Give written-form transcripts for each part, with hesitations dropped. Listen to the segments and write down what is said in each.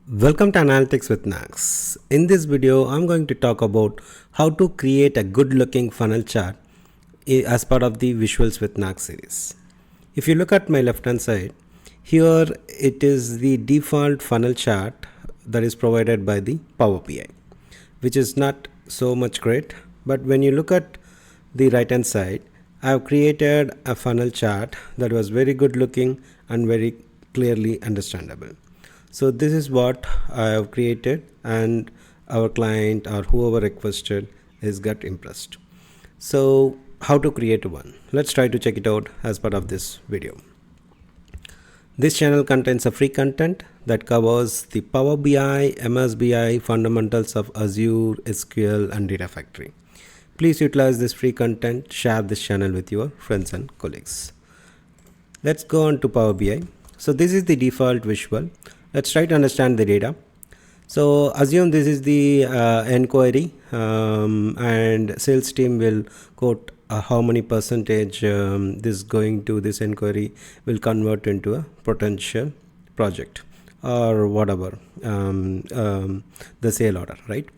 Welcome to Analytics with Nags. In this video, I'm going to talk about how to create a good looking funnel chart as part of the Visuals with Nags series. If you look at my left hand side, here it is the default funnel chart that is provided by the Power BI, which is not so much great. But when you look at the right hand side, I have created a funnel chart that was very good looking and very clearly understandable. So this is what I have created, and our client or whoever requested is got impressed. So how to create one? Let's try to check it out as part of this video. This channel contains a free content that covers the Power BI, MS BI, fundamentals of Azure, SQL and Data Factory. Please utilize this free content, share this channel with your friends and colleagues. Let's go on to Power BI. So this is the default visual. Let's try to understand the data. So assume this is the inquiry and sales team will quote how many percentage this going to this inquiry will convert into a potential project or whatever, the sale order, right?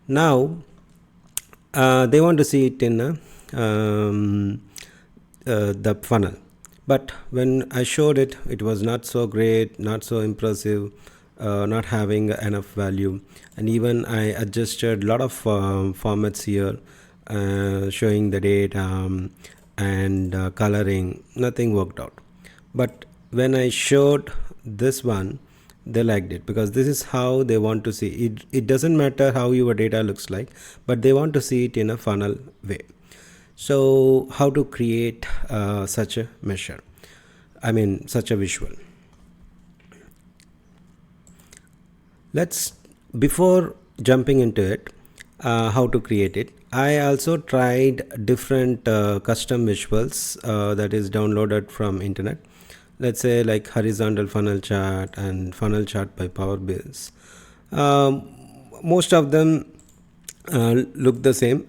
Now they want to see it in the funnel. But when I showed it, it was not so great, not so impressive, not having enough value. And even I adjusted a lot of formats here, showing the data and coloring. Nothing worked out. But when I showed this one, they liked it because this is how they want to see it. It doesn't matter how your data looks like, but they want to see it in a funnel way. So how to create such a measure, such a visual? Before jumping into it, how to create it, I also tried different custom visuals that is downloaded from internet. Let's say like horizontal funnel chart and funnel chart by Power BI. Most of them look the same.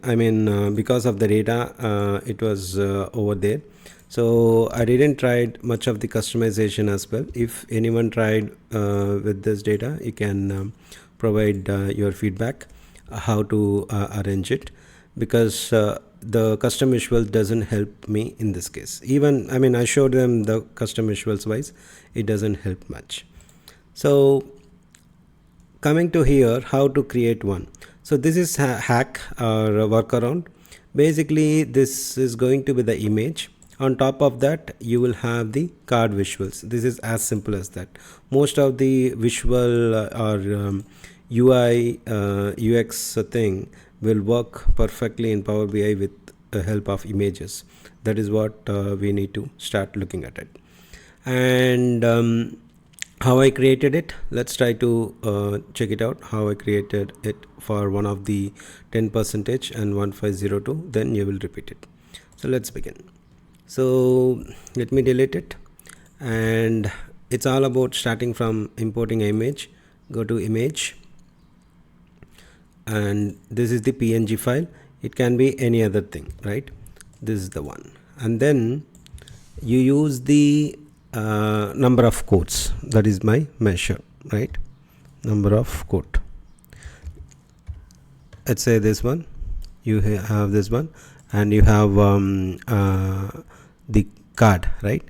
Because of the data, it was over there. So I didn't try much of the customization as well. If anyone tried with this data, you can provide your feedback how to arrange it, because the custom visual doesn't help me in this case. Even I showed them the custom visuals wise, it doesn't help much. So coming to here, how to create one. So this is a hack or a workaround. Basically this is going to be the image. On top of that you will have the card visuals. This is as simple as that. Most of the visual or UI UX thing will work perfectly in Power BI with the help of images. That is what we need to start looking at it. And how I created it, let's try to check it out. How I created it for one of the 10% and 1502, then you will repeat it. So let's begin. So let me delete it, and it's all about starting from importing image. Go to image, and this is the PNG file. It can be any other thing, right? This is the one, and then you use the number of quotes. That is my measure, right? Number of quote. Let's say this one, you have this one, and you have the card, right?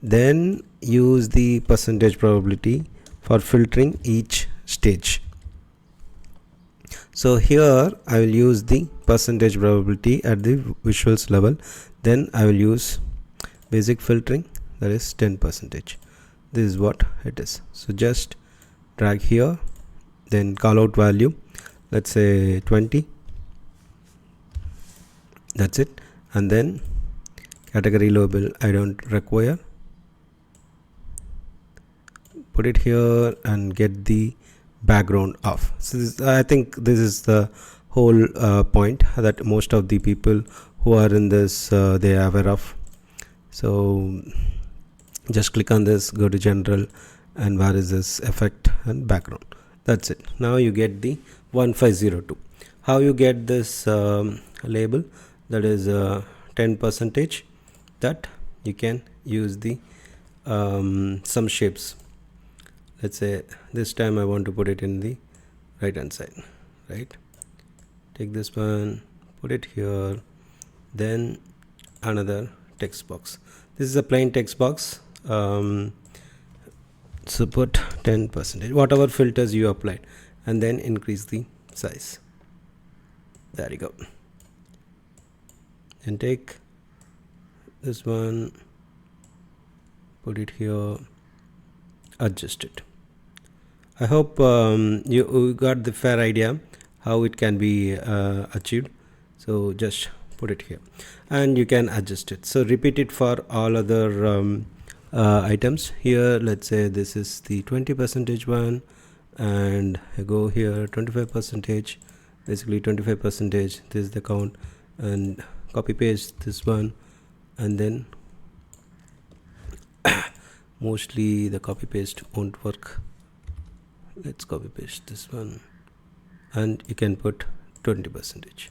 Then use the percentage probability for filtering each stage. So here I will use the percentage probability at the visuals level. Then I will use basic filtering, that is 10%. This is what it is. So just drag here, then call out value, let's say 20. That's it. And then category label I don't require. Put it here and get the background off. So I think this is the whole point that most of the people who are in this they are aware of. So just click on this, go to general, and where is this effect and background. That's it. Now you get the 1502. How you get this label, that is 10%, that you can use the some shapes. let's say this time I want to put it in the right hand side, right? Take this one, put it here, then another text box. This is a plain text box. So put 10%, whatever filters you applied, and then increase the size. There you go. And take this one, put it here, adjust it. I hope you got the fair idea how it can be achieved. So just put it here and you can adjust it. So repeat it for all other items. Here let's say this is the 20% one, and I go here 25%, basically 25%, this is the count, and copy paste this one, and then mostly the copy paste won't work. Let's copy paste this one, and you can put 20%.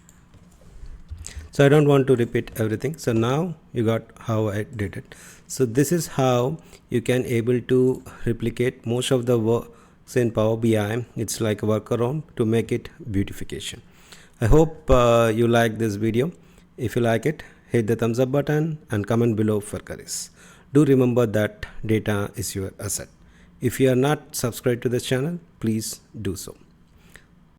So I don't want to repeat everything. So now you got how I did it. So this is how you can able to replicate most of the works in Power BI. It's like a workaround to make it beautification. I hope you like this video. If you like it, hit the thumbs up button and comment below for queries. Do remember that data is your asset. If you are not subscribed to this channel, please do so.